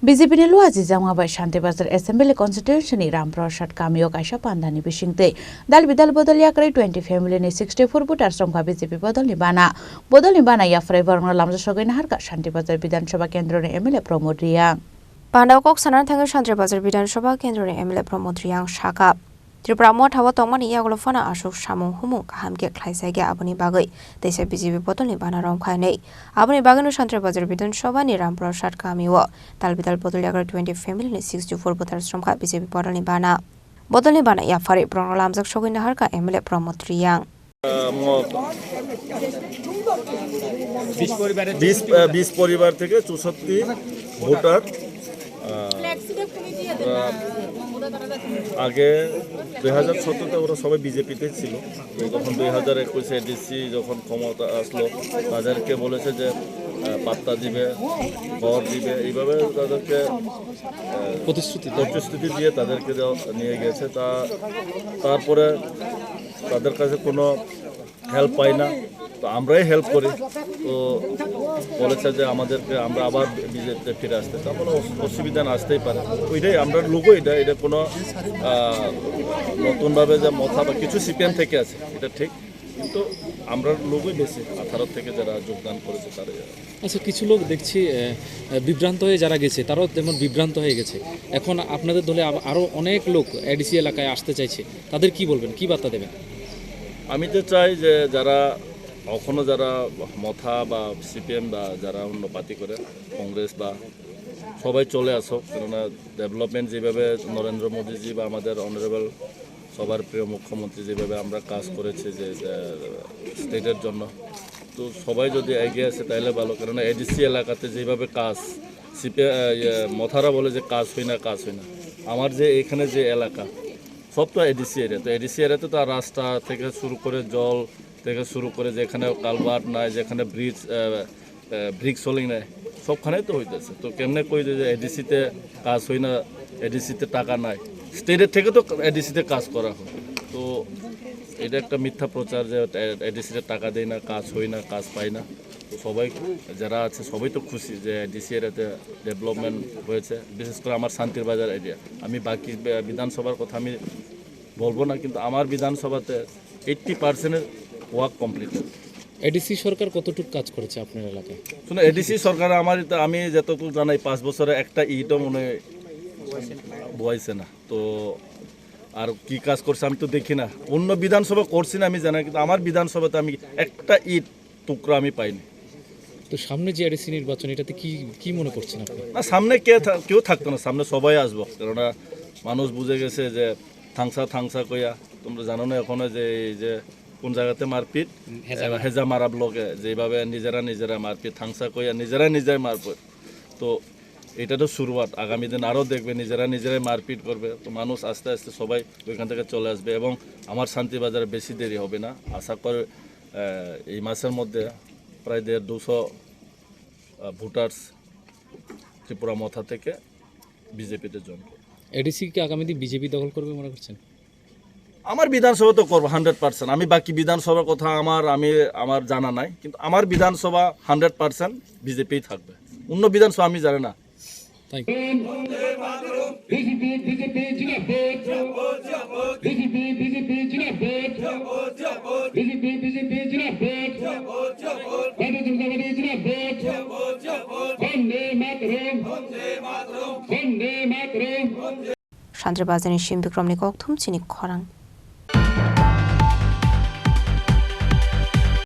BJP ni luazi Jangabai Shantibazar Assembly Constitution ni Ramprasad Kamio Kaisha Pandani Bishingte Dal Bidal Bodol Yakrai 20 family ni 64 voters from BJP Bodol ni bana ya Freiburg Lamza Shogain Harka Shantibazar Bidan Sabha Kendro ni MLA Pramod Riang Pandawkok sanar thanga Shantibazar Bidan Sabha Kendro ni MLA Pramod Riang Shaka Tripura mo thawa tongmani yagolofana Ashok Samung Humu Kahamke Khlaisage Aboni Bagai Desa BJP Bodol ni bana rom khainei Aboni Baganu Shantibazar Bidan Sabha ni Ramprasad Kamio Talbidal Bodol Yakrai 20 family ni 64 voters from BJP Bodol ni bana ya Fari Prong Lamzak Shogain Harka MLA Pramod Riang 20 পরিবার থেকে 64 voter আগে 2017 ওরা সবাই বিজেপিতে ছিল যখন 2021 ADC যখন ক্ষমতা আসলো তাদেরকে বলেছে যে পাত্তা দিবে ঘর দিবে এইভাবে তাদেরকে প্রতিশ্রুতি দিয়ে তাদেরকে নিয়ে গেছে তারপরে তাদের কাছে কোনো হেল্প পাই না তো আমরাই হেল্প করি তো বলেছে যে আমাদেরকে আমরা আবার বিজেপিতে ফিরে আসতে তো কোনো অসুবিধা আসতেই পারে ওইটাই আমরা লোগো এটা কোনো নতুনভাবে যে মথা বা কিছু সিপিএম থেকে আছে এটা ঠিক কিন্তু আমরা লোকই বেশি 18 থেকে যারা যোগদান করেছে তারাই আচ্ছা কিছু লোক দেখছি বিভ্রান্ত হয়ে যারা গেছে তারাও তেমন বিভ্রান্ত হয়ে গেছে এখন আপনাদের দলে আরও অনেক লোক এডিসি এলাকায় আসতে চাইছে তাদের কি বলবেন কি বার্তা দেবেন আমি তো চাই যে যারা এখনও যারা মথা বা সিপিএম বা যারা অন্য পার্টি করে কংগ্রেস বা সবাই চলে আসো কেননা ডেভেলপমেন্ট যেভাবে নরেন্দ্র মোদীজি বা আমাদের অনারেবল সবার প্রিয় মুখ্যমন্ত্রী যেভাবে আমরা কাজ করেছি যে স্টেটের জন্য তো সবাই যদি এগিয়ে আসে তাহলে ভালো কেননা এডিসি এলাকাতে যেভাবে কাজ মথারা বলে যে কাজ হয় না আমার যে এখানে যে এলাকা সব তো এডিসি এরিয়া তো এডিসি এরিয়াতে তো রাস্তা থেকে শুরু করে জল থেকে শুরু করে যেখানে কালভার্ট নাই যেখানে ব্রিক সোলিং নাই সবখানেই তো হইতেছে তো কেমনে কই যে এডিসিতে কাজ হয় না এডিসিতে টাকা নাই স্টেটের থেকে তো এডিসিতে কাজ করা হয় তো এটা একটা মিথ্যা প্রচার যে এডিসিতে টাকা দেয় না কাজ হয় না কাজ পায় না তো সবাই যারা আছে সবাই তো খুশি যে এডিসি এরিয়াতে ডেভেলপমেন্ট হয়েছে বিশেষ করে আমার শান্তির বাজার এরিয়া আমি বাকি বিধানসভার কথা আমি বলবো না কিন্তু আমার বিধানসভাতে 80% ওয়ার্ক কমপ্লিট এডিসি সরকার কতটুকু কাজ করেছে আপনার এলাকায় শুনে এডিসি সরকার আমি যতটুকু জানাই 5 বছরে একটা ইটও মনে বয়সে না তো আর কি কাজ করছে আমি তো দেখি না অন্য বিধানসভা করছি না আমি জানি কিন্তু আমার বিধানসভাতে আমি একটা ইট টুকরা আমি পাইনি তো সামনে যে এডিসি নির্বাচন এটাতে কি মনে করছেন আপনি না সামনে কেউ থাকতো না সামনে সবাই আসবো কেননা মানুষ বুঝে গেছে যে থাংসা কইয়া তোমরা জানো না এখনো যে এই যে কোন জায়গাতে মারপিট হেজা মারা ব্লকে যেভাবে নিজেরা মারপিট থাংসা কইয়া নিজেরাই মারপিট তো এটা তো শুরুয়াত আগামী দিন আরও দেখবে নিজেরাই মারপিট করবে তো মানুষ আস্তে আস্তে সবাই ওইখান থেকে চলে আসবে এবং আমার শান্তিবাজারে বেশি দেরি হবে না আশা করে এই মাসের মধ্যে প্রায় 150 ভোটার্স ত্রিপুরা মথা থেকে বিজেপিতে জয়েন করবে এডিসি কি আগামী দিন বিজেপি দখল করবে মনে করছেন আমার বিধানসভা তো করবো 100% আমি বাকি বিধানসভার কথা আমার জানা নাই কিন্তু আমার বিধানসভা 100% বিজেপি থাকবে অন্য বিধানসভা আমি জানি না তাই Shantibazar ni Shim Bikram ni Kok Thum Chini Khorang